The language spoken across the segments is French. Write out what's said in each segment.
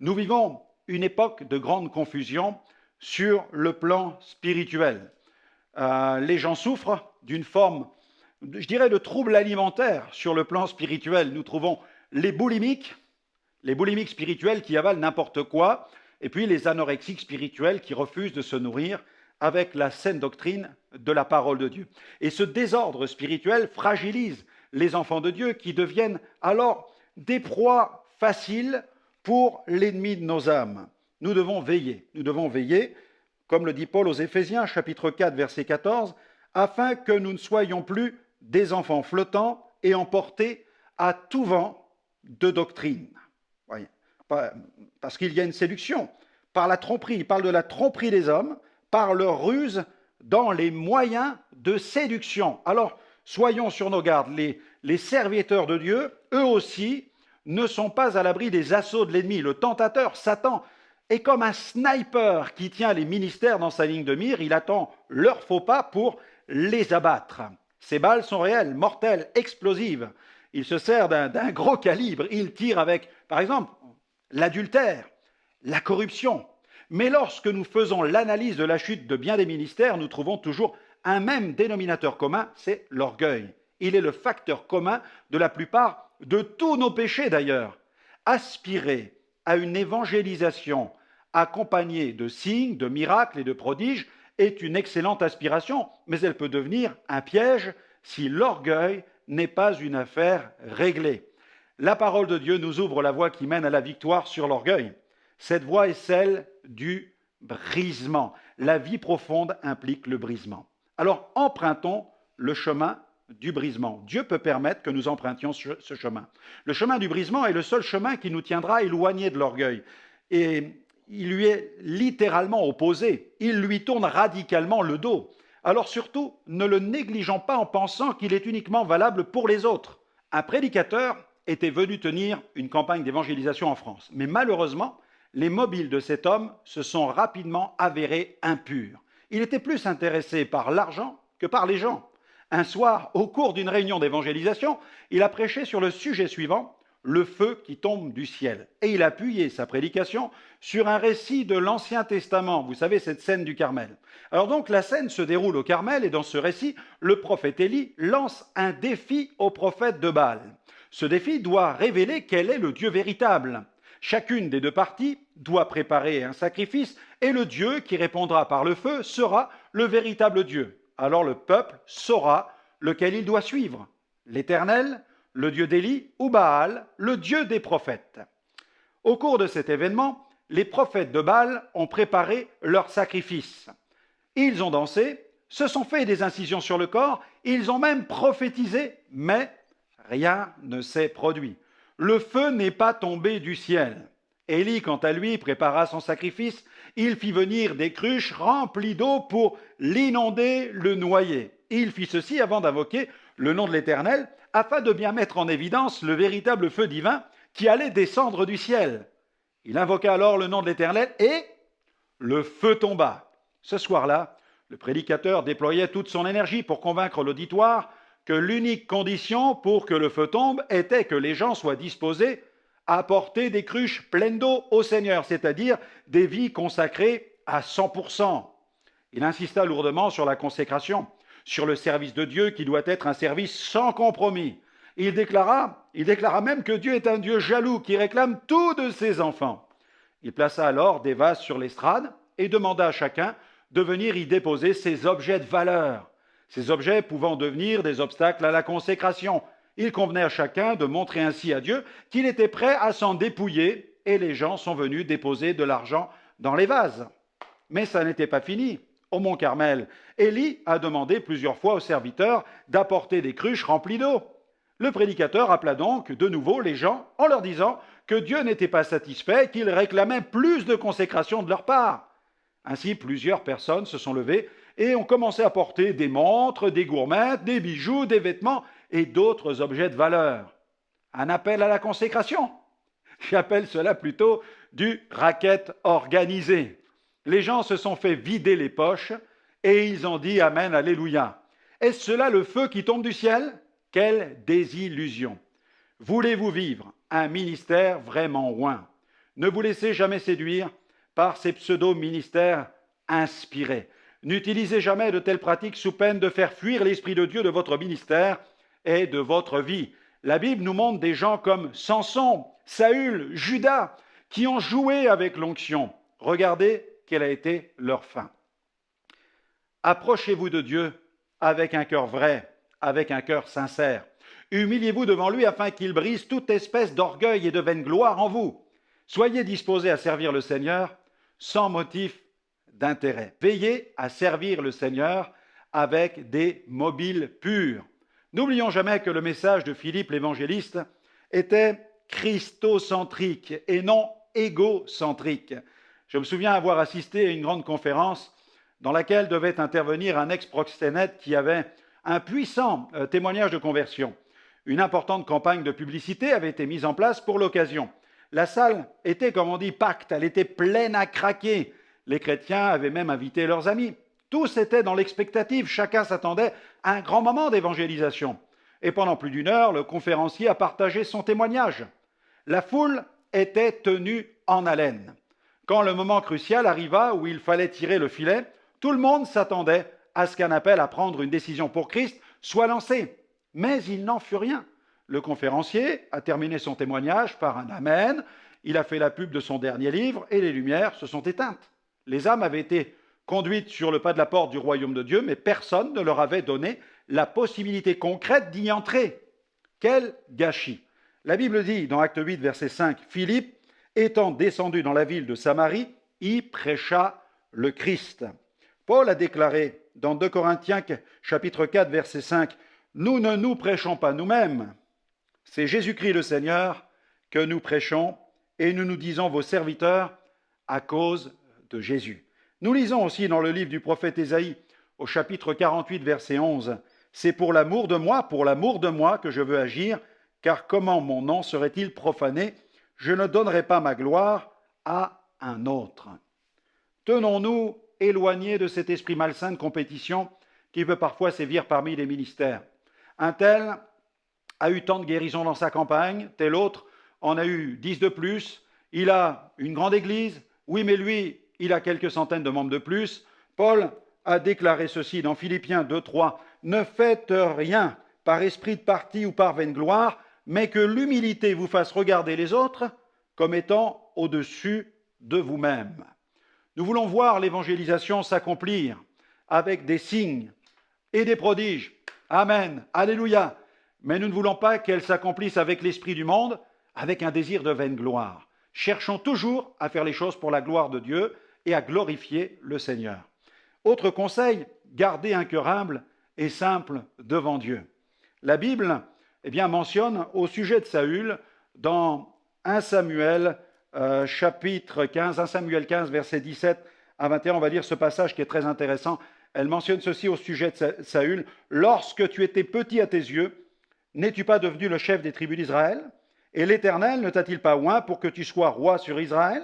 Nous vivons une époque de grande confusion sur le plan spirituel. Les gens souffrent d'une forme, je dirais, de trouble alimentaire sur le plan spirituel. Nous trouvons les boulimiques spirituels qui avalent n'importe quoi, et puis les anorexiques spirituels qui refusent de se nourrir avec la saine doctrine de la parole de Dieu. Et ce désordre spirituel fragilise les enfants de Dieu qui deviennent alors des proies faciles pour l'ennemi de nos âmes. Nous devons veiller, comme le dit Paul aux Éphésiens, chapitre 4, verset 14, afin que nous ne soyons plus des enfants flottants et emportés à tout vent de doctrine. Voyez, parce qu'il y a une séduction par la tromperie. Il parle de la tromperie des hommes, par leur ruse dans les moyens de séduction. Alors, soyons sur nos gardes. Les serviteurs de Dieu, eux aussi, ne sont pas à l'abri des assauts de l'ennemi. Le tentateur, Satan, est comme un sniper qui tient les ministères dans sa ligne de mire. Il attend leur faux pas pour les abattre. Ces balles sont réelles, mortelles, explosives. Il se sert d'un gros calibre. Il tire avec, par exemple, l'adultère, la corruption. Mais lorsque nous faisons l'analyse de la chute de bien des ministères, nous trouvons toujours un même dénominateur commun, c'est l'orgueil. Il est le facteur commun de la plupart de tous nos péchés d'ailleurs. Aspirer à une évangélisation accompagnée de signes, de miracles et de prodiges est une excellente aspiration, mais elle peut devenir un piège si l'orgueil n'est pas une affaire réglée. La parole de Dieu nous ouvre la voie qui mène à la victoire sur l'orgueil. Cette voie est celle du brisement. La vie profonde implique le brisement. Alors, empruntons le chemin du brisement. Dieu peut permettre que nous empruntions ce chemin. Le chemin du brisement est le seul chemin qui nous tiendra éloignés de l'orgueil. Et il lui est littéralement opposé. Il lui tourne radicalement le dos. Alors surtout, ne le négligeons pas en pensant qu'il est uniquement valable pour les autres. Un prédicateur était venu tenir une campagne d'évangélisation en France. Mais malheureusement, les mobiles de cet homme se sont rapidement avérés impurs. Il était plus intéressé par l'argent que par les gens. Un soir, au cours d'une réunion d'évangélisation, il a prêché sur le sujet suivant, le feu qui tombe du ciel. Et il a appuyé sa prédication sur un récit de l'Ancien Testament. Vous savez, cette scène du Carmel. Alors donc, la scène se déroule au Carmel et dans ce récit, le prophète Élie lance un défi au prophète de Baal. Ce défi doit révéler quel est le Dieu véritable. Chacune des deux parties doit préparer un sacrifice et le Dieu qui répondra par le feu sera le véritable Dieu. Alors le peuple saura lequel il doit suivre, l'Éternel, le Dieu d'Élie ou Baal, le Dieu des prophètes. Au cours de cet événement, les prophètes de Baal ont préparé leur sacrifice. Ils ont dansé, se sont fait des incisions sur le corps, ils ont même prophétisé, mais rien ne s'est produit. Le feu n'est pas tombé du ciel. Élie, quant à lui, prépara son sacrifice. Il fit venir des cruches remplies d'eau pour l'inonder, le noyer. Il fit ceci avant d'invoquer le nom de l'Éternel, afin de bien mettre en évidence le véritable feu divin qui allait descendre du ciel. Il invoqua alors le nom de l'Éternel et le feu tomba. Ce soir-là, le prédicateur déployait toute son énergie pour convaincre l'auditoire que l'unique condition pour que le feu tombe était que les gens soient disposés à apporter des cruches pleines d'eau au Seigneur, c'est-à-dire des vies consacrées à 100%. Il insista lourdement sur la consécration, sur le service de Dieu qui doit être un service sans compromis. Il déclara même que Dieu est un Dieu jaloux qui réclame tout de ses enfants. Il plaça alors des vases sur l'estrade et demanda à chacun de venir y déposer ses objets de valeur. Ces objets pouvant devenir des obstacles à la consécration. Il convenait à chacun de montrer ainsi à Dieu qu'il était prêt à s'en dépouiller et les gens sont venus déposer de l'argent dans les vases. Mais ça n'était pas fini. Au mont Carmel, Élie a demandé plusieurs fois aux serviteurs d'apporter des cruches remplies d'eau. Le prédicateur appela donc de nouveau les gens en leur disant que Dieu n'était pas satisfait, qu'il réclamait plus de consécration de leur part. Ainsi, plusieurs personnes se sont levées et ont commencé à porter des montres, des gourmettes, des bijoux, des vêtements et d'autres objets de valeur. Un appel à la consécration. J'appelle cela plutôt du racket organisé. Les gens se sont fait vider les poches et ils ont dit Amen, Alléluia. Est-ce cela le feu qui tombe du ciel? Quelle désillusion! Voulez-vous vivre un ministère vraiment oint? Ne vous laissez jamais séduire par ces pseudo-ministères inspirés. N'utilisez jamais de telles pratiques sous peine de faire fuir l'Esprit de Dieu de votre ministère et de votre vie. La Bible nous montre des gens comme Samson, Saül, Judas, qui ont joué avec l'onction. Regardez quelle a été leur fin. Approchez-vous de Dieu avec un cœur vrai, avec un cœur sincère. Humiliez-vous devant lui afin qu'il brise toute espèce d'orgueil et de vaine gloire en vous. Soyez disposés à servir le Seigneur sans motif d'intérêt. Veillez à servir le Seigneur avec des mobiles purs. N'oublions jamais que le message de Philippe l'évangéliste était christocentrique et non égocentrique. Je me souviens avoir assisté à une grande conférence dans laquelle devait intervenir un ex-proxénète qui avait un puissant témoignage de conversion. Une importante campagne de publicité avait été mise en place pour l'occasion. La salle était, comme on dit, pacte, elle était pleine à craquer. Les chrétiens avaient même invité leurs amis. Tous étaient dans l'expectative, chacun s'attendait à un grand moment d'évangélisation. Et pendant plus d'une heure, le conférencier a partagé son témoignage. La foule était tenue en haleine. Quand le moment crucial arriva où il fallait tirer le filet, tout le monde s'attendait à ce qu'un appel à prendre une décision pour Christ soit lancé. Mais il n'en fut rien. Le conférencier a terminé son témoignage par un Amen, il a fait la pub de son dernier livre et les lumières se sont éteintes. Les âmes avaient été conduites sur le pas de la porte du royaume de Dieu, mais personne ne leur avait donné la possibilité concrète d'y entrer. Quel gâchis! La Bible dit dans Acte 8, verset 5, « Philippe, étant descendu dans la ville de Samarie, y prêcha le Christ. » Paul a déclaré dans 2 Corinthiens chapitre 4, verset 5, « Nous ne nous prêchons pas nous-mêmes, c'est Jésus-Christ le Seigneur que nous prêchons et nous nous disons vos serviteurs à cause de Jésus. » Nous lisons aussi dans le livre du prophète Ésaïe au chapitre 48, verset 11, « C'est pour l'amour de moi que je veux agir, car comment mon nom serait-il profané? Je ne donnerai pas ma gloire à un autre. » Tenons-nous éloignés de cet esprit malsain de compétition qui peut parfois sévir parmi les ministères. Un tel a eu tant de guérisons dans sa campagne, tel autre en a eu 10 de plus, il a une grande église, oui mais lui, il a quelques centaines de membres de plus. Paul a déclaré ceci dans Philippiens 2:3, « Ne faites rien par esprit de parti ou par vaine gloire, mais que l'humilité vous fasse regarder les autres comme étant au-dessus de vous-même. » Nous voulons voir l'évangélisation s'accomplir avec des signes et des prodiges. Amen, alléluia. Mais nous ne voulons pas qu'elle s'accomplisse avec l'esprit du monde, avec un désir de vaine gloire. Cherchons toujours à faire les choses pour la gloire de Dieu et à glorifier le Seigneur. Autre conseil, gardez un cœur humble et simple devant Dieu. La Bible mentionne au sujet de Saül dans 1 Samuel chapitre 15, 1 Samuel 15, versets 17 à 21, on va lire ce passage qui est très intéressant. Elle mentionne ceci au sujet de Saül. « Lorsque tu étais petit à tes yeux, n'es-tu pas devenu le chef des tribus d'Israël? Et l'Éternel ne t'a-t-il pas oint pour que tu sois roi sur Israël?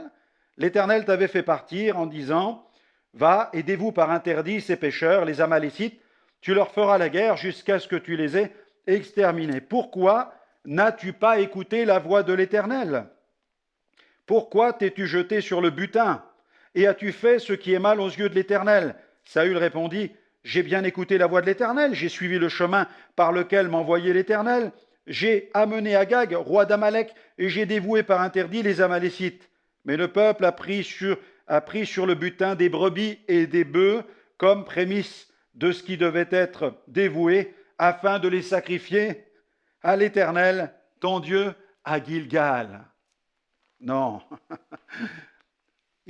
L'Éternel t'avait fait partir en disant, « Va, aidez-vous par interdit ces pécheurs, les Amalécites, tu leur feras la guerre jusqu'à ce que tu les aies exterminés. Pourquoi n'as-tu pas écouté la voix de l'Éternel? Pourquoi t'es-tu jeté sur le butin? Et as-tu fait ce qui est mal aux yeux de l'Éternel? » Saül répondit, « J'ai bien écouté la voix de l'Éternel, j'ai suivi le chemin par lequel m'envoyait l'Éternel. J'ai amené Agag, roi d'Amalek, et j'ai dévoué par interdit les Amalécites. Mais le peuple a pris sur le butin des brebis et des bœufs comme prémisse de ce qui devait être dévoué, afin de les sacrifier à l'Éternel, ton Dieu, à Gilgal. » Non.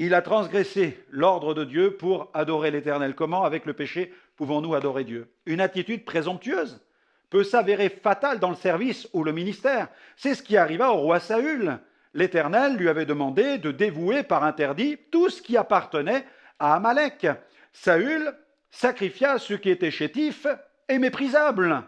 Il a transgressé l'ordre de Dieu pour adorer l'Éternel. Comment, avec le péché, pouvons-nous adorer Dieu? Une attitude présomptueuse peut s'avérer fatale dans le service ou le ministère. C'est ce qui arriva au roi Saül. L'Éternel lui avait demandé de dévouer par interdit tout ce qui appartenait à Amalek. Saül sacrifia ce qui était chétif et méprisable.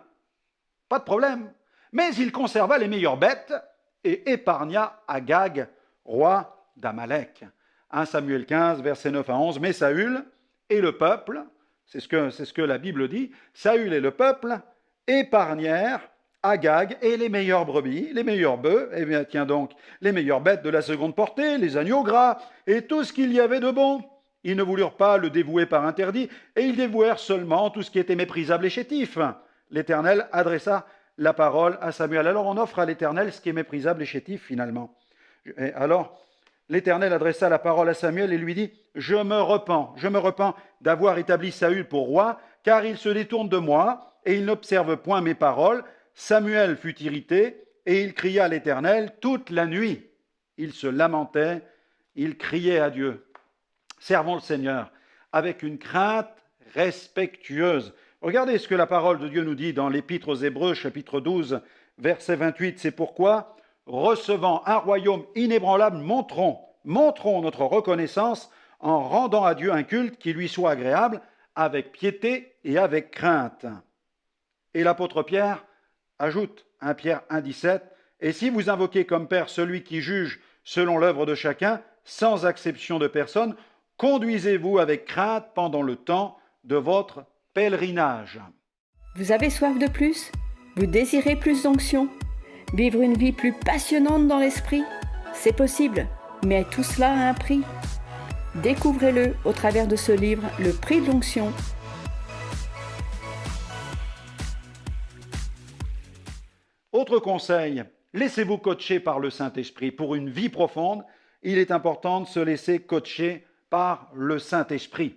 Pas de problème. Mais il conserva les meilleures bêtes et épargna Agag, roi d'Amalek. 1 Samuel 15, versets 9 à 11. Mais Saül et le peuple, c'est ce que la Bible dit, Saül et le peuple épargnèrent Agag et les meilleures brebis, les meilleurs bœufs, eh bien tiens donc, les meilleures bêtes de la seconde portée, les agneaux gras, et tout ce qu'il y avait de bon. Ils ne voulurent pas le dévouer par interdit, et ils dévouèrent seulement tout ce qui était méprisable et chétif. L'Éternel adressa la parole à Samuel. Alors on offre à l'Éternel ce qui est méprisable et chétif finalement. Et alors l'Éternel adressa la parole à Samuel et lui dit, je me repens d'avoir établi Saül pour roi, car il se détourne de moi, et il n'observe point mes paroles. Samuel fut irrité, et il cria à l'Éternel toute la nuit. Il se lamentait, il criait à Dieu. Servons le Seigneur avec une crainte respectueuse. Regardez ce que la parole de Dieu nous dit dans l'Épître aux Hébreux, chapitre 12, verset 28. C'est pourquoi, recevant un royaume inébranlable, montrons notre reconnaissance en rendant à Dieu un culte qui lui soit agréable, avec piété et avec crainte. Et l'apôtre Pierre ajoute, 1 Pierre 1,17, « Et si vous invoquez comme Père celui qui juge selon l'œuvre de chacun, sans exception de personne, conduisez-vous avec crainte pendant le temps de votre pèlerinage. » Vous avez soif de plus? Vous désirez plus d'onction? Vivre une vie plus passionnante dans l'esprit? C'est possible, mais tout cela a un prix. Découvrez-le au travers de ce livre, Le prix de l'onction. Autre conseil, laissez-vous coacher par le Saint-Esprit. Pour une vie profonde, il est important de se laisser coacher par le Saint-Esprit.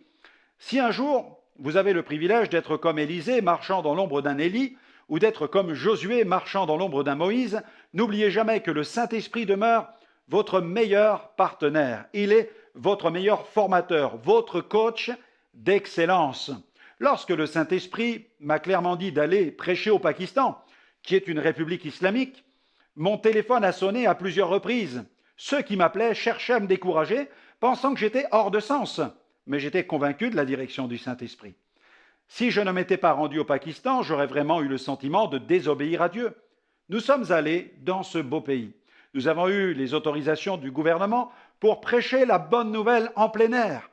Si un jour, vous avez le privilège d'être comme Élisée, marchant dans l'ombre d'un Élie, ou d'être comme Josué, marchant dans l'ombre d'un Moïse, n'oubliez jamais que le Saint-Esprit demeure votre meilleur partenaire. Il est votre meilleur formateur, votre coach d'excellence. Lorsque le Saint-Esprit m'a clairement dit d'aller prêcher au Pakistan, qui est une république islamique, mon téléphone a sonné à plusieurs reprises. Ceux qui m'appelaient cherchaient à me décourager, pensant que j'étais hors de sens. Mais j'étais convaincu de la direction du Saint-Esprit. Si je ne m'étais pas rendu au Pakistan, j'aurais vraiment eu le sentiment de désobéir à Dieu. Nous sommes allés dans ce beau pays. Nous avons eu les autorisations du gouvernement pour prêcher la bonne nouvelle en plein air.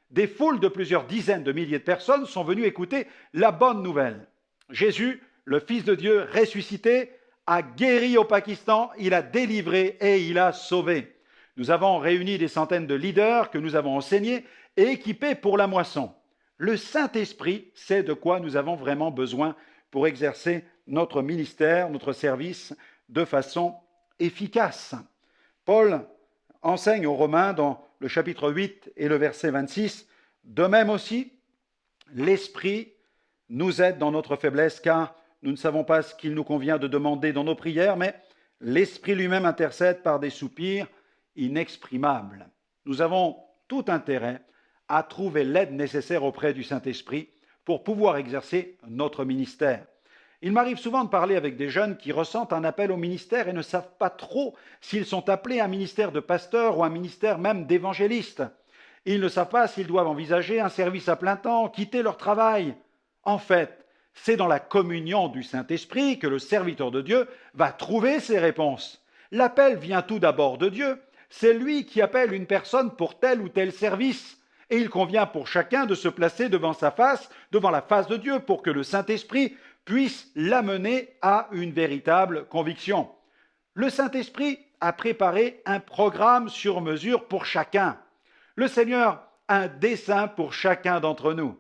Des foules de plusieurs dizaines de milliers de personnes sont venues écouter la bonne nouvelle. Jésus, le Fils de Dieu ressuscité, a guéri au Pakistan, il a délivré et il a sauvé. Nous avons réuni des centaines de leaders que nous avons enseignés et équipés pour la moisson. Le Saint-Esprit sait de quoi nous avons vraiment besoin pour exercer notre ministère, notre service de façon efficace. Paul enseigne aux Romains dans le chapitre 8 et le verset 26, « De même aussi, l'Esprit nous aide dans notre faiblesse, car nous ne savons pas ce qu'il nous convient de demander dans nos prières, mais l'Esprit lui-même intercède par des soupirs inexprimables. » Nous avons tout intérêt à trouver l'aide nécessaire auprès du Saint-Esprit pour pouvoir exercer notre ministère. Il m'arrive souvent de parler avec des jeunes qui ressentent un appel au ministère et ne savent pas trop s'ils sont appelés à un ministère de pasteur ou un ministère même d'évangéliste. Ils ne savent pas s'ils doivent envisager un service à plein temps, quitter leur travail. En fait, c'est dans la communion du Saint-Esprit que le serviteur de Dieu va trouver ses réponses. L'appel vient tout d'abord de Dieu. C'est lui qui appelle une personne pour tel ou tel service. Et il convient pour chacun de se placer devant sa face, devant la face de Dieu, pour que le Saint-Esprit puisse l'amener à une véritable conviction. Le Saint-Esprit a préparé un programme sur mesure pour chacun. Le Seigneur a un dessein pour chacun d'entre nous.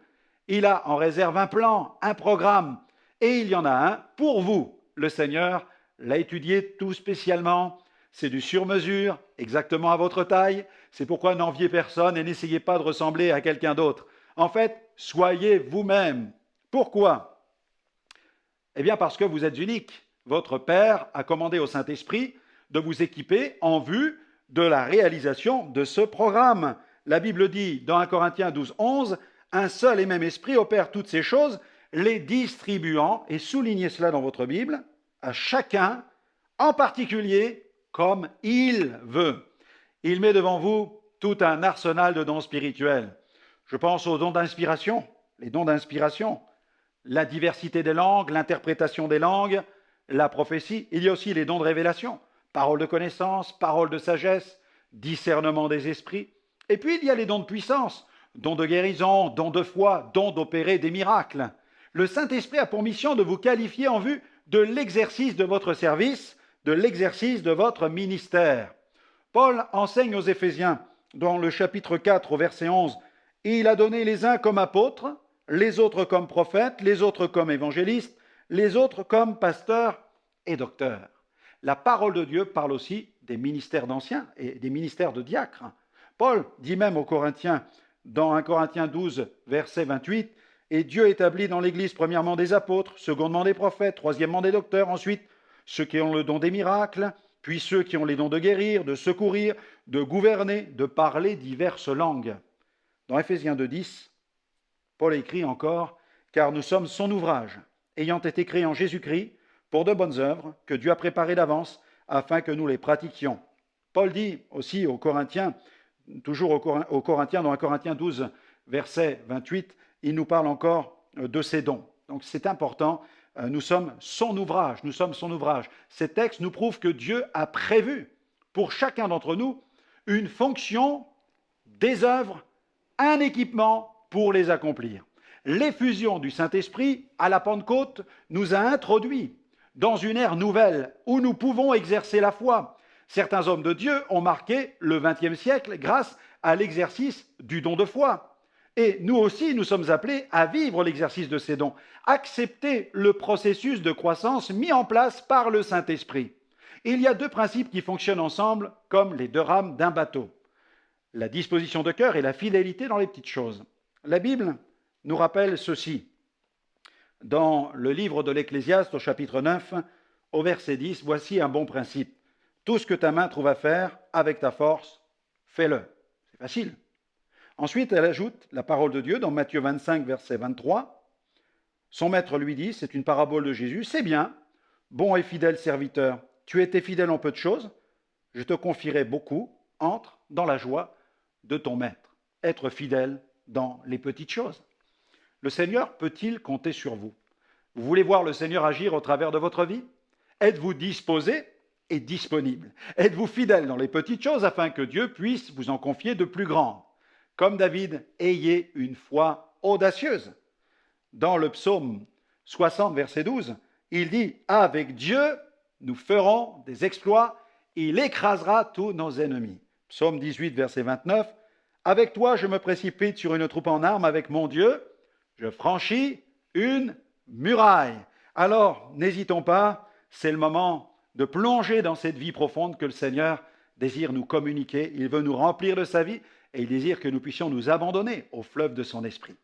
Il a en réserve un plan, un programme, et il y en a un pour vous. Le Seigneur l'a étudié tout spécialement. C'est du sur-mesure, exactement à votre taille. C'est pourquoi n'enviez personne et n'essayez pas de ressembler à quelqu'un d'autre. En fait, soyez vous-même. Pourquoi ? Eh bien parce que vous êtes unique. Votre Père a commandé au Saint-Esprit de vous équiper en vue de la réalisation de ce programme. La Bible dit dans 1 Corinthiens 12, 11, « Un seul et même esprit opère toutes ces choses, les distribuant, et soulignez cela dans votre Bible, à chacun, en particulier, comme il veut. » Il met devant vous tout un arsenal de dons spirituels. Je pense aux dons d'inspiration, les dons d'inspiration, la diversité des langues, l'interprétation des langues, la prophétie. Il y a aussi les dons de révélation, parole de connaissance, parole de sagesse, discernement des esprits. Et puis il y a les dons de puissance, dons de guérison, dons de foi, dons d'opérer des miracles. Le Saint-Esprit a pour mission de vous qualifier en vue de l'exercice de votre service, de l'exercice de votre ministère. Paul enseigne aux Éphésiens, dans le chapitre 4, au verset 11, « Il a donné les uns comme apôtres, les autres comme prophètes, les autres comme évangélistes, les autres comme pasteurs et docteurs. » La parole de Dieu parle aussi des ministères d'anciens et des ministères de diacres. Paul dit même aux Corinthiens, dans 1 Corinthiens 12, verset 28, « Et Dieu établit dans l'Église premièrement des apôtres, secondement des prophètes, troisièmement des docteurs, ensuite ceux qui ont le don des miracles, puis ceux qui ont les dons de guérir, de secourir, de gouverner, de parler diverses langues. » Dans Éphésiens 2, 10, Paul écrit encore, « Car nous sommes son ouvrage, ayant été créés en Jésus-Christ, pour de bonnes œuvres que Dieu a préparées d'avance, afin que nous les pratiquions. » Paul dit aussi aux Corinthiens, toujours aux Corinthiens, dans 1 Corinthiens 12, verset 28, il nous parle encore de ses dons. Donc c'est important, nous sommes son ouvrage, nous sommes son ouvrage. Ces textes nous prouvent que Dieu a prévu pour chacun d'entre nous une fonction, des œuvres, un équipement pour les accomplir. L'effusion du Saint-Esprit à la Pentecôte nous a introduits dans une ère nouvelle où nous pouvons exercer la foi. Certains hommes de Dieu ont marqué le XXe siècle grâce à l'exercice du don de foi. Et nous aussi, nous sommes appelés à vivre l'exercice de ces dons, accepter le processus de croissance mis en place par le Saint-Esprit. Il y a deux principes qui fonctionnent ensemble comme les deux rames d'un bateau. La disposition de cœur et la fidélité dans les petites choses. La Bible nous rappelle ceci. Dans le livre de l'Ecclésiaste, au chapitre 9, au verset 10, voici un bon principe. Tout ce que ta main trouve à faire avec ta force, fais-le. C'est facile. Ensuite, elle ajoute la parole de Dieu dans Matthieu 25, verset 23. Son maître lui dit, c'est une parabole de Jésus, c'est bien, bon et fidèle serviteur, tu étais fidèle en peu de choses, je te confierai beaucoup, entre dans la joie de ton maître. Être fidèle dans les petites choses. Le Seigneur peut-il compter sur vous? Vous voulez voir le Seigneur agir au travers de votre vie? Êtes-vous disposé et disponible? Êtes-vous fidèle dans les petites choses afin que Dieu puisse vous en confier de plus grandes? Comme David, ayez une foi audacieuse. Dans le psaume 60, verset 12, il dit « Avec Dieu, nous ferons des exploits, il écrasera tous nos ennemis. » Psaume 18, verset 29, « Avec toi, je me précipite sur une troupe en armes, avec mon Dieu, je franchis une muraille. » Alors, n'hésitons pas, c'est le moment de plonger dans cette vie profonde que le Seigneur désire nous communiquer. Il veut nous remplir de sa vie et il désire que nous puissions nous abandonner au fleuve de son esprit.